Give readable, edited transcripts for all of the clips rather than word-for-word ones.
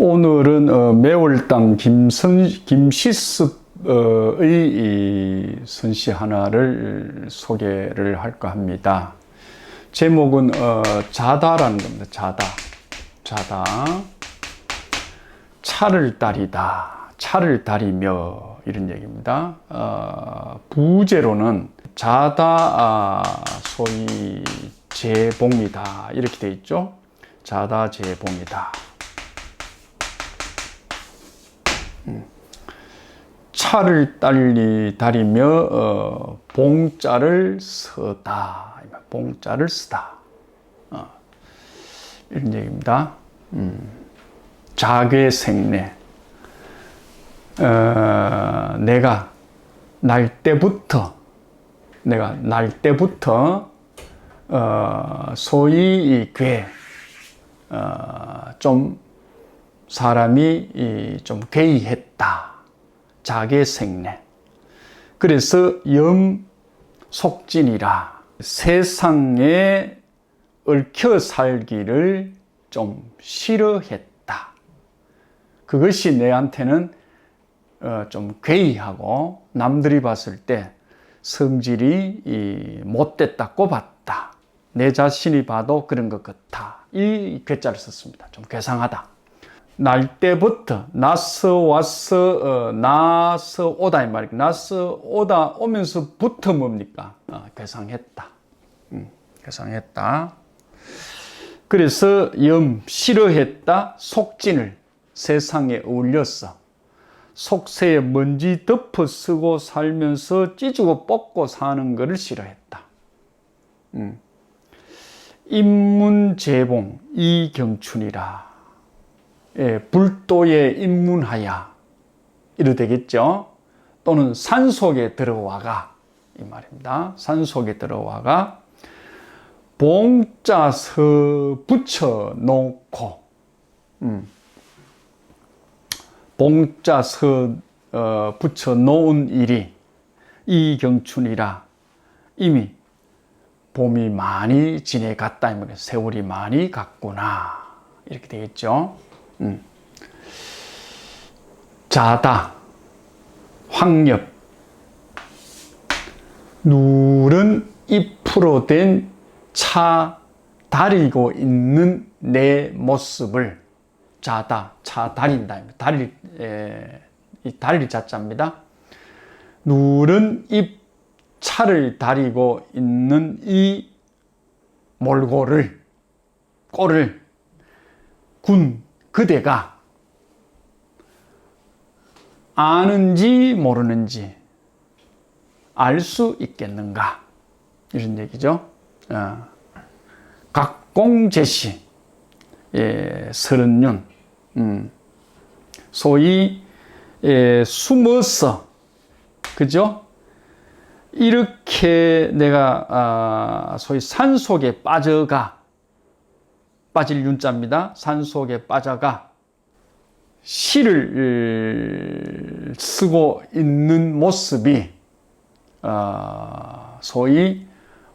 오늘은 매월당 김시습의 선시 하나를 소개를 할까 합니다. 제목은 자다라는 겁니다. 자다. 차를 다리다. 차를 다리며 이런 얘기입니다. 부제로는 자다 소위 재봉이다 이렇게 되어 있죠. 자다 재봉이다. 차를 다리며 봉자를 서다. 봉자를 쓰다. 이런 얘기입니다. 자괴생래. 내가 날 때부터 소위 좀 사람이 좀 괴이했다. 자괴생래. 그래서 속진이라 세상에 얽혀 살기를 좀 싫어했다. 그것이 내한테는 좀 괴이하고 남들이 봤을 때 성질이 못됐다고 봤다. 내 자신이 봐도 그런 것 같아. 이 괴자를 썼습니다. 좀 괴상하다. 날 때부터 나서 와서 나서 오다 이 말이고 나서 오다 오면서부터 뭡니까? 괴상했다. 괴상했다. 그래서 싫어했다. 속진을 세상에 어울렸어. 속세에 먼지 덮어 쓰고 살면서 찢고 뽑고 사는 것을 싫어했다. 입문재봉 이경춘이라. 불도에 입문하야 이래 되겠죠. 또는 산속에 들어와가 이 말입니다. 산속에 들어와가 봉자서 붙여 놓고 봉자서 붙여 놓은 일이 이경춘이라. 이미 봄이 많이 지내갔다. 세월이 많이 갔구나 이렇게 되겠죠. 자다 황엽. 누런 잎으로 된 차 다리고 있는 내 모습을 자다, 차 다린다. 이 다릴 자자입니다. 누런 잎 차를 다리고 있는 이 몰골을 꼴을 그대가 아는지 모르는지 알 수 있겠는가 이런 얘기죠. 각공제시 서른윤 소위 숨어서 그죠? 이렇게 내가 소위 산속에 빠질 윤자입니다. 산속에 빠져가 시를 쓰고 있는 모습이 소위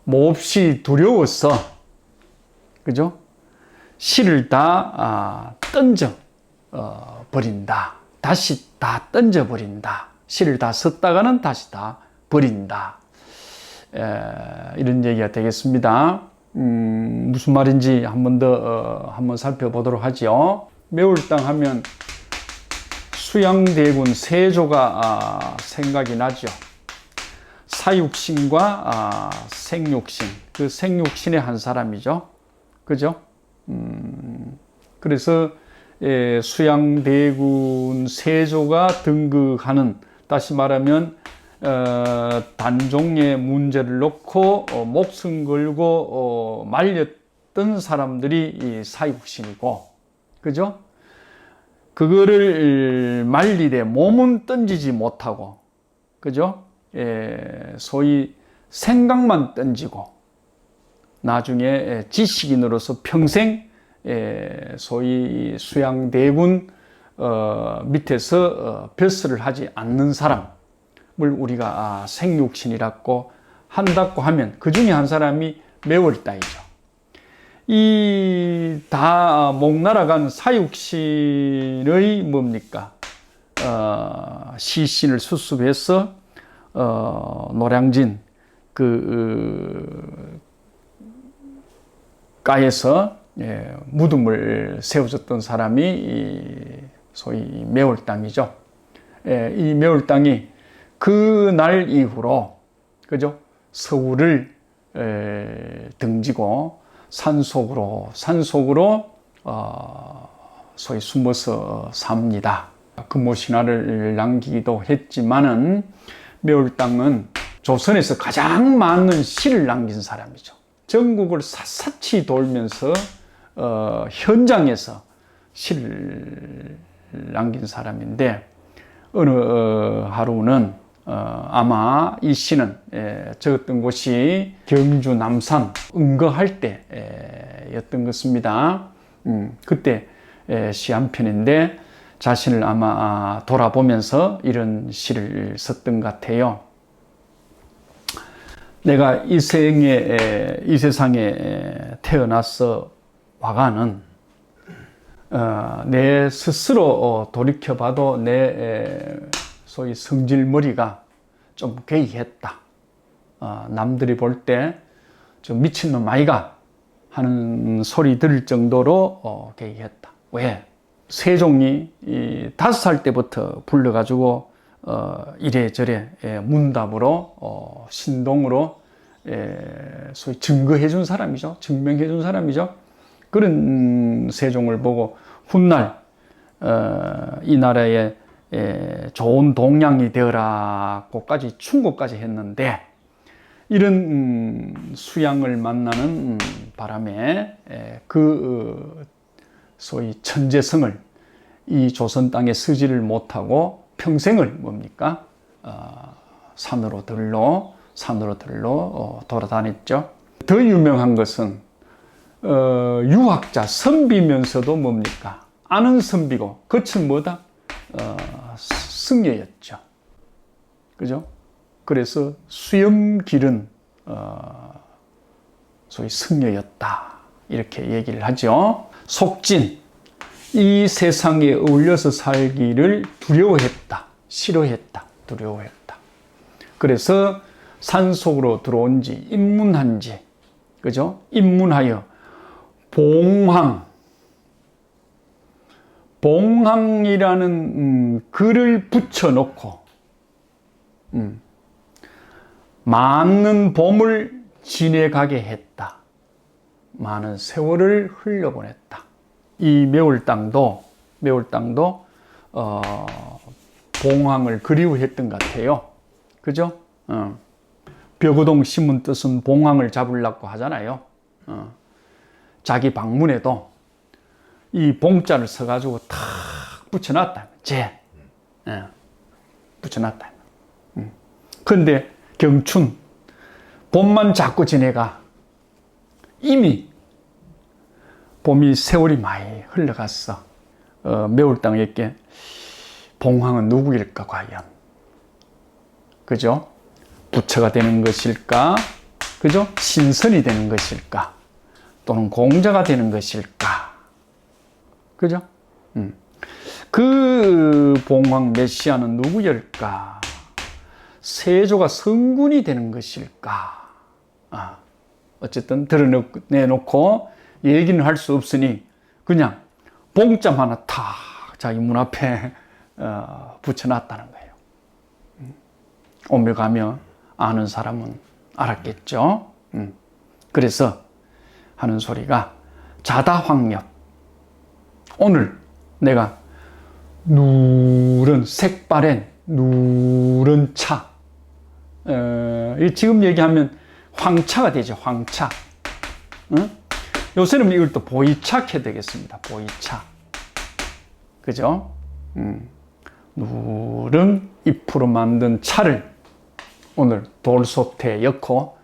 몹시 두려워서 그죠? 시를 다 던져 버린다. 다시 다 던져 버린다. 시를 다 썼다가는 다시 다 버린다. 이런 얘기가 되겠습니다. 무슨 말인지 한 번 더 한번 살펴보도록 하죠. 매월당 하면 수양대군 세조가 생각이 나죠. 사육신과 생육신, 그 생육신의 한 사람이죠. 그죠? 그래서 수양대군 세조가 등극하는, 다시 말하면 단종의 문제를 놓고 목숨 걸고 말렸던 사람들이 이 사육신이고, 그죠? 그거를 말리되 몸은 던지지 못하고, 그죠? 소위 생각만 던지고 나중에 지식인으로서 평생 소위 수양대군 밑에서 벼슬을 하지 않는 사람을 우리가 생육신이라고 한다고 하면 그 중에 한 사람이 매월당이죠. 이 다 목 날아간 사육신의 뭡니까? 시신을 수습해서 노량진 가에서 무덤을 세워줬던 사람이 소위 매월당이죠. 이 매월당이 그 날 이후로 그죠? 서울을 등지고 산속으로 소위 숨어서 삽니다. 금오 신화를 남기기도 했지만은 매월당은 조선에서 가장 많은 시를 남긴 사람이죠. 전국을 샅샅이 돌면서 현장에서 시를 남긴 사람인데 어느 하루는 아마 이 시는 적었던 곳이 경주 남산 응거할 때였던 것입니다. 그때 시 한 편인데 자신을 아마 돌아보면서 이런 시를 썼던 것 같아요. 내가 이 세상에 태어나서 와가는 내 스스로 돌이켜봐도 내 소위 성질머리가 좀 괴이했다. 남들이 볼 때 좀 미친놈 아이가 하는 소리 들을 정도로 괴이했다. 왜? 세종이 5살 때부터 불러가지고 이래저래 문답으로 신동으로 소위 증거해준 사람이죠. 증명해준 사람이죠. 그런 세종을 보고 훗날 이 나라에 좋은 동양이 되어라고까지 충고까지 했는데 이런 수양을 만나는 바람에 그 소위 천재성을 이 조선 땅에 쓰지를 못하고 평생을 뭡니까? 산으로 들러 돌아다녔죠. 더 유명한 것은 유학자 선비면서도 뭡니까? 아는 선비고 그것은 뭐다? 승려였죠. 그죠? 그래서 수염길은 소위 승려였다. 이렇게 얘기를 하죠. 속진, 이 세상에 어울려서 살기를 두려워했다. 싫어했다. 두려워했다. 그래서 산속으로 들어온 지, 입문한 지, 그죠? 입문하여 봉황이라는 글을 붙여놓고 많은 봄을 지내가게 했다. 많은 세월을 흘려보냈다. 이 매월당도 봉황을 그리워했던 것 같아요. 그죠? 벽우동 심은 뜻은 봉황을 잡으려고 하잖아요. 자기 방문에도 이 봉자를 써가지고 탁 붙여놨다. 붙여놨다. 그런데 경춘, 봄만 자꾸 지내가 이미 봄이 세월이 많이 흘러갔어. 매월당에게 봉황은 누구일까 과연? 그죠? 부처가 되는 것일까? 그죠? 신선이 되는 것일까? 또는 공자가 되는 것일까? 그죠? 그 봉황 메시아는 누구일까? 세조가 성군이 되는 것일까? 어쨌든 드러내놓고 얘기는 할 수 없으니 그냥 봉점 하나 탁 자기 문 앞에 붙여놨다는 거예요. 오며 가며 아는 사람은 알았겠죠. 그래서 하는 소리가 자다황렵. 오늘 내가 누런 색바랜 누런 차, 지금 얘기하면 황차가 되죠. 황차. 요새는 이걸 또 보이차 해야 되겠습니다. 보이차. 그죠? 누런 잎으로 만든 차를 오늘 돌솥에 엮고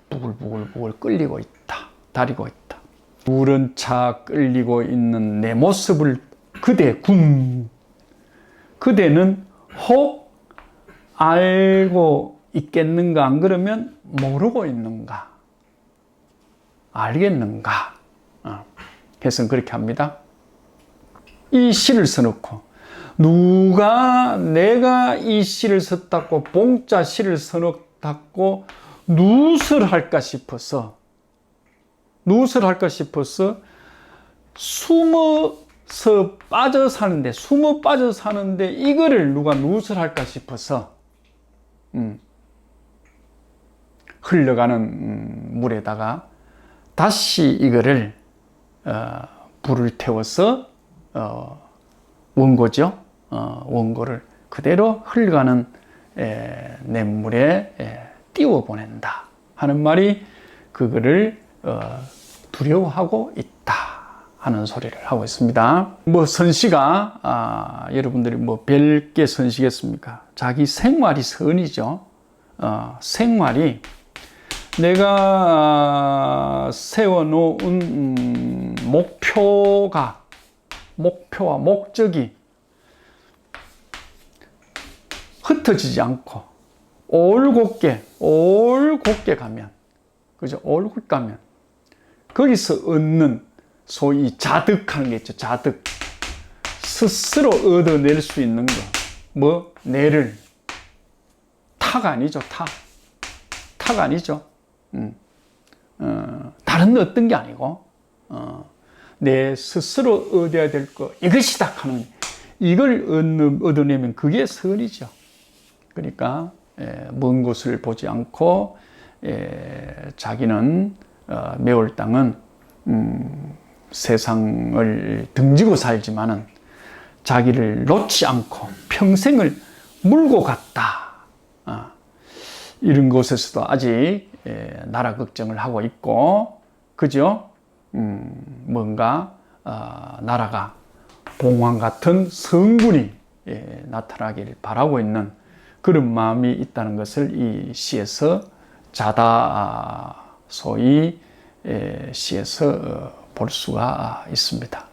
부글부글 끓이고 있다. 다리고 있다. 누런 차 끓이고 있는 내 모습을 그대는 혹 알고 있겠는가? 안 그러면 모르고 있는가? 알겠는가? 해석은 그렇게 합니다. 이 시를 써놓고 누가 내가 이 시를 썼다고 봉자 시를 써놓다고 누설 할까 싶어서 숨어 빠져 사는데 이거를 누가 누설할까 싶어서 흘러가는 물에다가 다시 이거를 불을 태워서 원고죠. 원고를 그대로 흘러가는 냇물에 띄워 보낸다 하는 말이 그거를 두려워하고 있다 하는 소리를 하고 있습니다. 뭐 선시가 여러분들이 뭐 별게 선시겠습니까? 자기 생활이 선이죠. 생활이 내가 세워놓은 목표와 목적이 흩어지지 않고 올곧게 가면, 그죠? 올곧게 가면 거기서 얻는 소위 자득하는 게 있죠. 자득. 스스로 얻어낼 수 있는 거. 뭐? 내를. 타가 아니죠. 타가 아니죠. 다른 어떤 게 아니고, 내 스스로 얻어야 될 거, 이것이다 하는, 이걸 얻어내면 그게 선이죠. 그러니까, 먼 곳을 보지 않고, 자기는, 메올 땅은, 세상을 등지고 살지만은, 자기를 놓지 않고 평생을 물고 갔다. 이런 곳에서도 아직 나라 걱정을 하고 있고, 그죠? 뭔가 나라가 봉황 같은 성군이 나타나길 바라고 있는 그런 마음이 있다는 것을 이 시에서 자다 소위 시에서 볼 수가 있습니다.